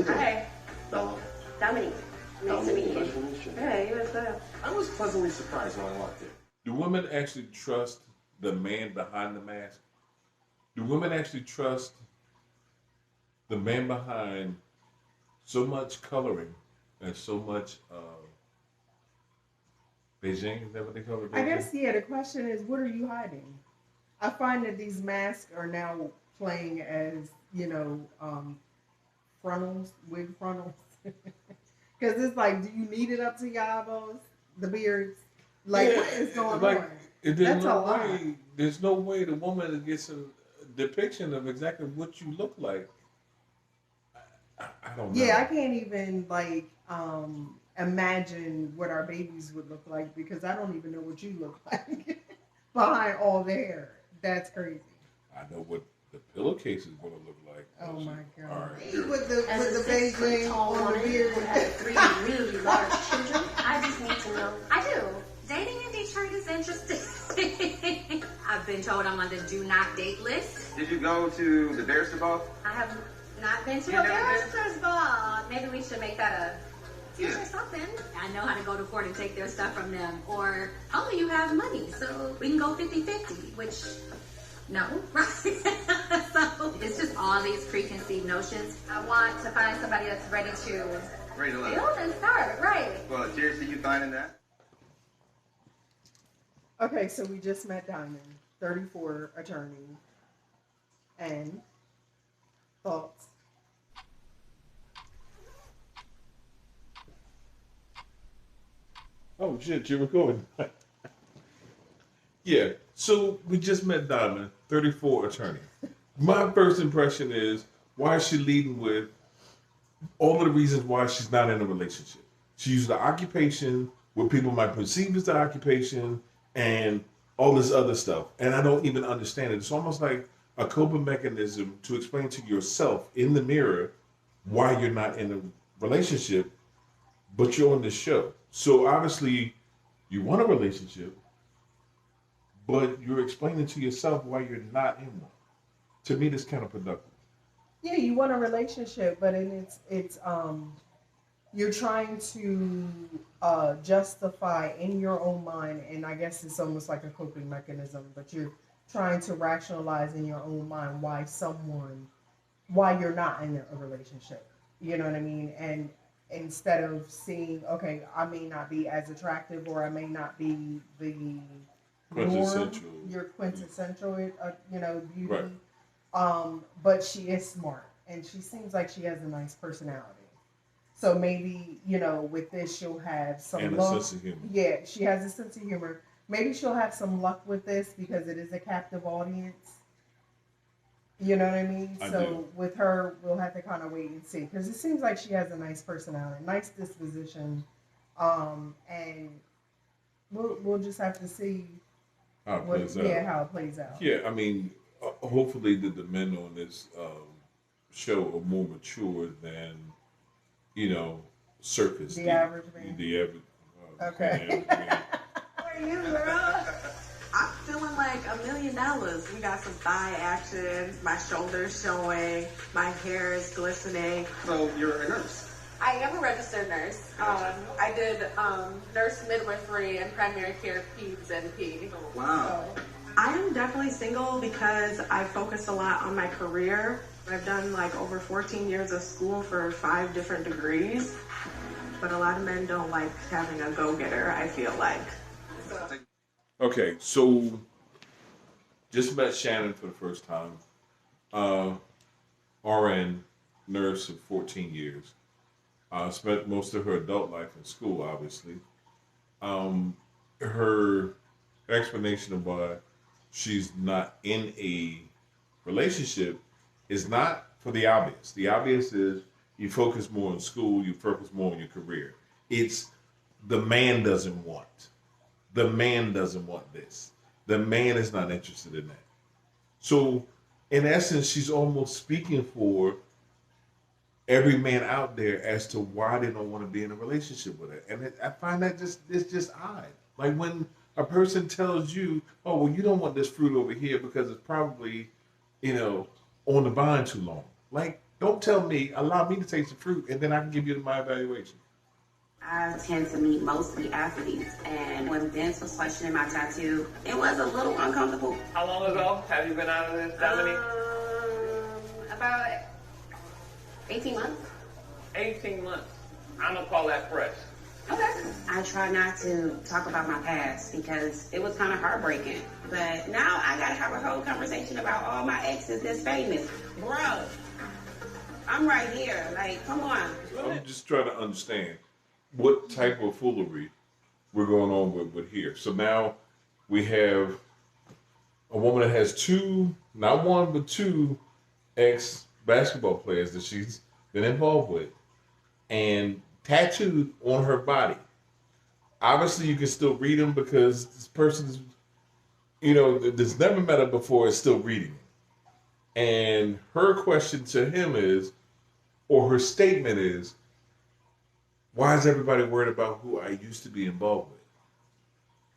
nombre? Hi. No. Dominique. Nice to meet you. Pleasure to meet you. Hey, you as well. I was pleasantly surprised when I walked in. Do women actually trust the man behind the mask? Do women actually trust the man behind so much coloring and so much Beijing? Is that what they call it? I guess, yeah, the question is, what are you hiding? I find that these masks are now playing as, frontals, wig frontals. Because it's like, do you need it up to your eyeballs? The beards? Like, Yeah, what is going like, on? There's That's no a lot. way. There's no way the woman gets a depiction of exactly what you look like. I don't know. Yeah, I can't even, imagine what our babies would look like because I don't even know what you look like behind all the hair. That's crazy. I know what the pillowcase is going to look like. Oh my God. All right. With the Beijing tall on the woman beard. who has 3 really large children, I just need to know. I do. Dating in Detroit is interesting. I've been told I'm on the do not date list. Did you go to the Barrister Ball? I have not been to You a never been? barrister's ball. Maybe we should make that a future something. I know how to go to court and take their stuff from them. Or, oh, you have money, so we can go 50-50, which, no, right? So it's just all these preconceived notions. I want to find somebody that's ready to Ready to love. build and start, right? Well, cheers to you finding that. Okay, so we just met Diamond, 34 attorney. And thoughts? Oh shit, you're recording. Yeah, so we just met Diamond, 34 attorney. My first impression is, why is she leading with all of the reasons why she's not in a relationship? She used the occupation, what people might perceive as the occupation, and all this other stuff. And I don't even understand it. It's almost like a coping mechanism to explain to yourself in the mirror why you're not in a relationship, but you're on this show. So obviously you want a relationship, but you're explaining to yourself why you're not in one. To me, that's kind of productive. Yeah, you want a relationship, but it's you're trying to justify in your own mind, and I guess it's almost like a coping mechanism, but you're trying to rationalize in your own mind why you're not in a relationship. You know what I mean? And instead of seeing, okay, I may not be as attractive, or I may not be the norm, your quintessential, beauty. Right. But she is smart, and she seems like she has a nice personality. So maybe, with this, she'll have some And a luck. sense of humor. Yeah, she has a sense of humor. Maybe she'll have some luck with this because it is a captive audience. You know what I mean? I So do. with her, we'll have to kind of wait and see, because it seems like she has a nice personality, nice disposition, and we'll just have to see How it plays out. how it plays out. Yeah, I mean, hopefully the men on this show are more mature than, surface. The average man. The average. Okay. The average man. How are you, girl? I'm feeling like $1 million. We got some thigh action, my shoulders showing, my hair is glistening. So you're a nurse. I am a registered nurse. I did nurse midwifery and primary care peds and P. Wow. So I am definitely single because I focused a lot on my career. I've done like over 14 years of school for 5 different degrees. But a lot of men don't like having a go-getter, I feel like. So. Okay, so just met Shannon for the first time. RN, nurse of 14 years. Spent most of her adult life in school, obviously. Her explanation of why she's not in a relationship is not for the obvious. The obvious is you focus more on school, you focus more on your career. It's the man doesn't want. The man doesn't want this. The man is not interested in that. So, in essence, she's almost speaking for every man out there as to why they don't want to be in a relationship with her. And I find that it's just odd. Like when a person tells you, oh, well, you don't want this fruit over here because it's probably, on the vine too long. Like, Don't tell me. Allow me to taste the fruit, and then I can give you my evaluation. I tend to meet mostly athletes, and when Vince was questioning my tattoo, it was a little uncomfortable. How long ago have you been out of this, Dominique? About 18 months. 18 months. I'm gonna call that fresh. Okay. I try not to talk about my past because it was kind of heartbreaking. But now I gotta have a whole conversation about all my exes that's famous. Bro, I'm right here. Like, come on. I'm just trying to understand what type of foolery we're going on with here. So now we have a woman that has two, not one, but two ex-basketball players that she's been involved with and tattooed on her body. Obviously, you can still read them because this person's, that's never met her before is still reading it. And her question to him is, or her statement is, why is everybody worried about who I used to be involved with?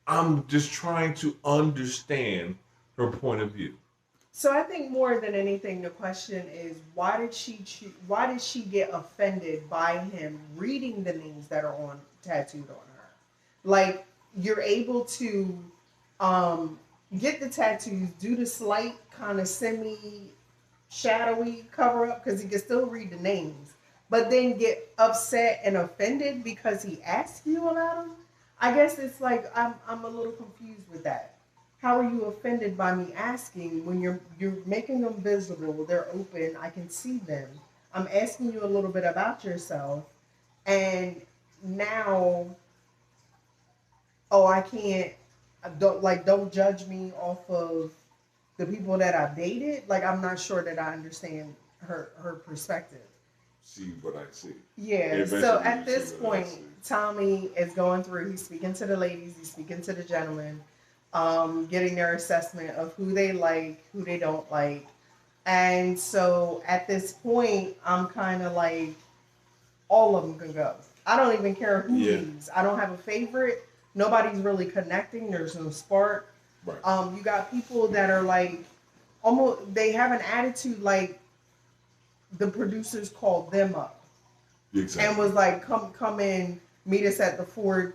I'm just trying to understand her point of view. So I think more than anything, the question is why did she get offended by him reading the names that are tattooed on her? Like, you're able to get the tattoos, do the slight kind of semi-shadowy cover up because he can still read the names, but then get upset and offended because he asked you about them. I guess it's like I'm a little confused with that. How are you offended by me asking when you're making them visible? They're open. I can see them. I'm asking you a little bit about yourself, and now, I can't. Don't judge me off of the people that I've dated. Like, I'm not sure that I understand her perspective. See what I see. Yeah. Eventually So at you this see what I point, see. Tommy is going through. He's speaking to the ladies. He's speaking to the gentlemen. Getting their assessment of who they like, who they don't like. And so at this point, I'm kind of like, all of them can go. I don't even care who leaves. I don't have a favorite. Nobody's really connecting. There's no spark. Right. You got people that are like, almost, they have an attitude like the producers called them up. Exactly. And was like, come in, meet us at the Ford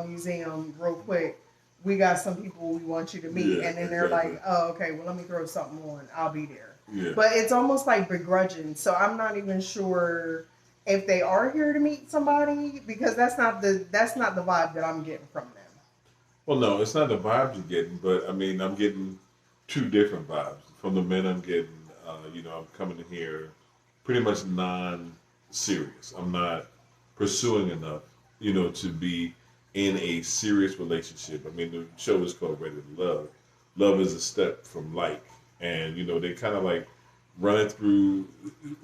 Museum real quick. We got some people we want you to meet. Yeah, and then they're exactly. like, oh, okay, well, let me throw something on. I'll be there. Yeah. But it's almost like begrudging. So I'm not even sure if they are here to meet somebody, because that's not the vibe that I'm getting from them. Well, no, it's not the vibes you're getting, but I mean, I'm getting two different vibes. From the men, I'm getting, I'm coming in here pretty much non-serious. I'm not pursuing enough, to be in a serious relationship. I mean, the show is called Ready to Love. Love is a step from like. And, they kind of like running through,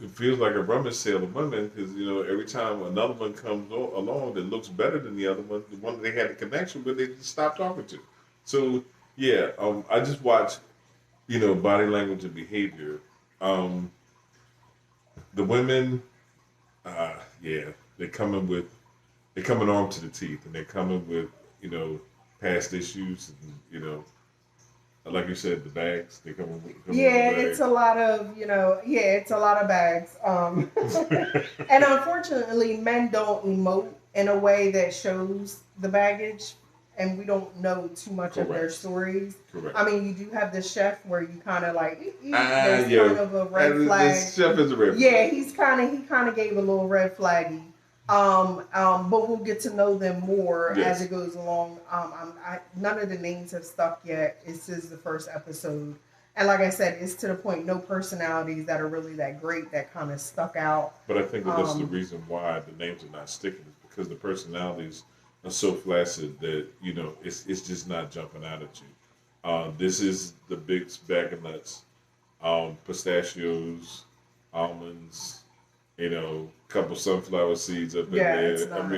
it feels like a rummage sale of women because, every time another one comes along that looks better than the other one, the one that they had a connection with, they just stop talking to. So, yeah, I just watch, body language and behavior. The women, they're coming armed to the teeth, and they're coming with, past issues, and, like you said, the bags, they come with it's a lot of, it's a lot of bags. And unfortunately, men don't emote in a way that shows the baggage, and we don't know too much of their stories. Correct. I mean, you do have the chef where you kind of like, there's kind of a red flag. The chef is a red flag. Yeah, he kind of gave a little red flaggy. But we'll get to know them more as it goes along. None of the names have stuck yet. This is the first episode. And like I said, it's to the point, no personalities that are really that great that kind of stuck out. But I think that this is the reason why the names are not sticking, is because the personalities are so flaccid that, it's just not jumping out at you. This is the big bag of nuts, pistachios, almonds, a couple sunflower seeds up in there. It's not,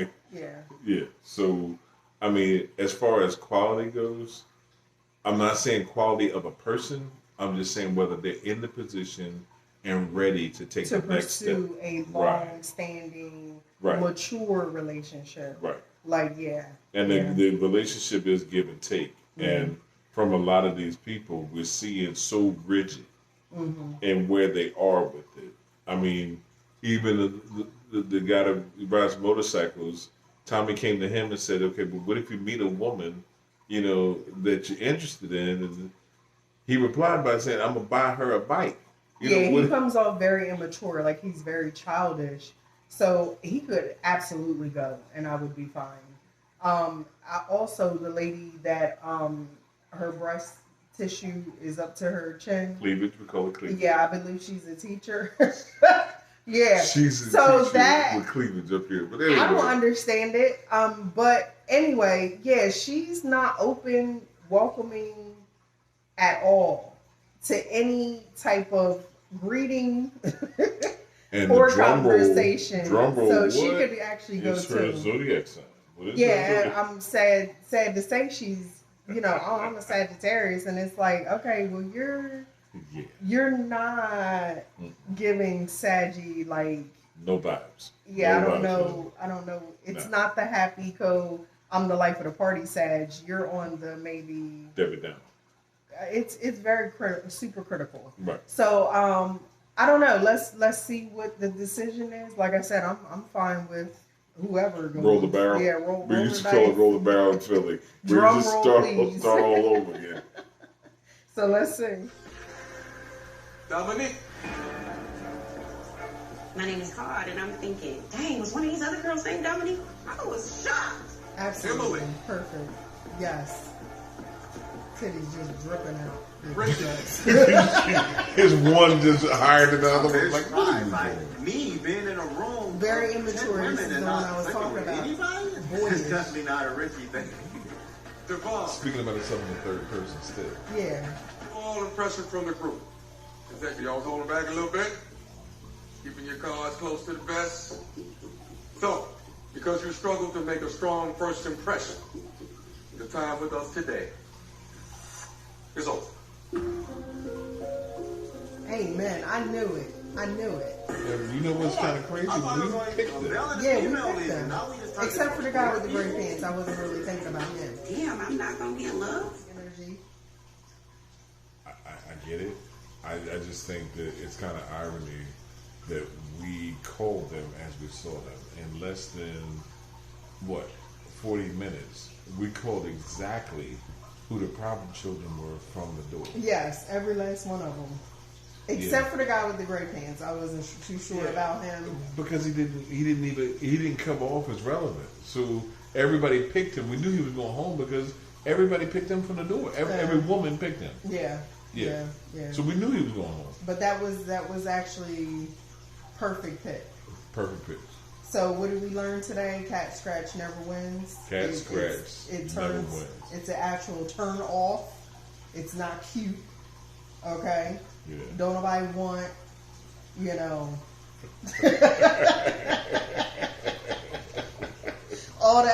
yeah. So, I mean, as far as quality goes, I'm not saying quality of a person. I'm just saying whether they're in the position and ready to take the next step. To pursue a long-standing, mature relationship. Right. Like, And the relationship is give and take. And from a lot of these people, we're seeing so rigid in where they are with it. I mean, even the guy that rides motorcycles, Tommy came to him and said, okay, but what if you meet a woman, that you're interested in? And he replied by saying, I'm going to buy her a bike. He comes off very immature, like he's very childish. So he could absolutely go, and I would be fine. Also, the lady that her breast tissue is up to her chin. Cleavage, we call it cleavage. Yeah, I believe she's a teacher. Yeah. She's a so teacher that with cleavage up here. But anyway. I don't understand it. But anyway, yeah, she's not welcoming at all to any type of greeting and or drum conversation. Roll, so she could actually go is her to zodiac sign. I'm sad to say she's, I'm a Sagittarius, and it's like, okay, well, you're not giving Saggy like no vibes. Yeah, no I don't know. It's not the happy I'm the life of the party Sag. You're on the maybe Debbie Down. It's very super critical. Right. So I don't know. Let's see what the decision is. Like I said, I'm fine with whoever goes. Roll the barrel. Yeah, roll we used the to call dice. it roll the barrel in Philly. We Drum just roll, start all over again. So let's see. Dominique. My name is Claude, and I'm thinking, dang, was one of these other girls named Dominique? I was shocked. Absolutely. Emily. Perfect. Yes. Titties just dripping out. His one just higher than the other one. It's Like, fine. Like me being in a room. Very with 10 immature. women This is and the one not I was sleeping talking with about. anybody? Boyish. It's definitely not a Ricky thing. Devon, speaking about it, something in third person still. Yeah. all impression from the group. Exactly. Y'all holding back a little bit. Keeping your cards close to the vest. So, because you struggled to make a strong first impression, the time with us today is over. Amen. I knew it. And you know what's kind of crazy? We picked it. Yeah, we picked them. Except for the guy with the gray pants. I wasn't really thinking about him. Damn, I'm not gonna be in love. Energy. I get it. I just think that it's kind of irony that we called them as we saw them. In less than, 40 minutes, we called exactly who the problem children were from the door. Yes, every last one of them. Except for the guy with the gray pants. I wasn't too sure about him. Because he didn't come off as relevant. So everybody picked him. We knew he was going home because everybody picked him from the door. Every woman picked him. Yeah. So we knew he was going home. But that was actually perfect pick. Perfect pick. So what did we learn today? Cat scratch never wins. Cat scratch never wins. It's an actual turn off. It's not cute. Okay? Yeah. Don't nobody want,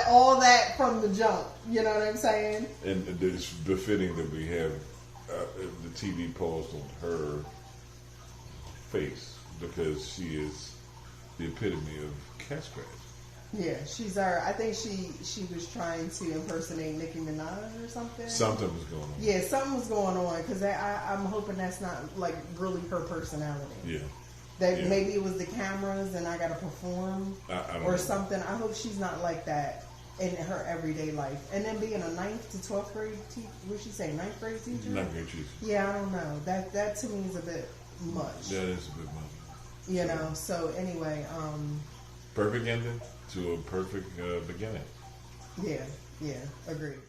all that from the jump. You know what I'm saying? And it's befitting that we have the TV paused on her face because she is the epitome of cat scratch. Yeah, I think she was trying to impersonate Nicki Minaj or something. Something was going on. Yeah, something was going on because I'm hoping that's not like really her personality. Yeah. Maybe it was the cameras and I got to perform or something. I hope she's not like that in her everyday life. And then being a 9th to 12th grade teacher, would she say 9th grade teacher? 9th grade teacher. Yeah, I don't know. That to me is a bit much. That is a bit much. So anyway. Perfect ending to a perfect beginning. Yeah, agreed.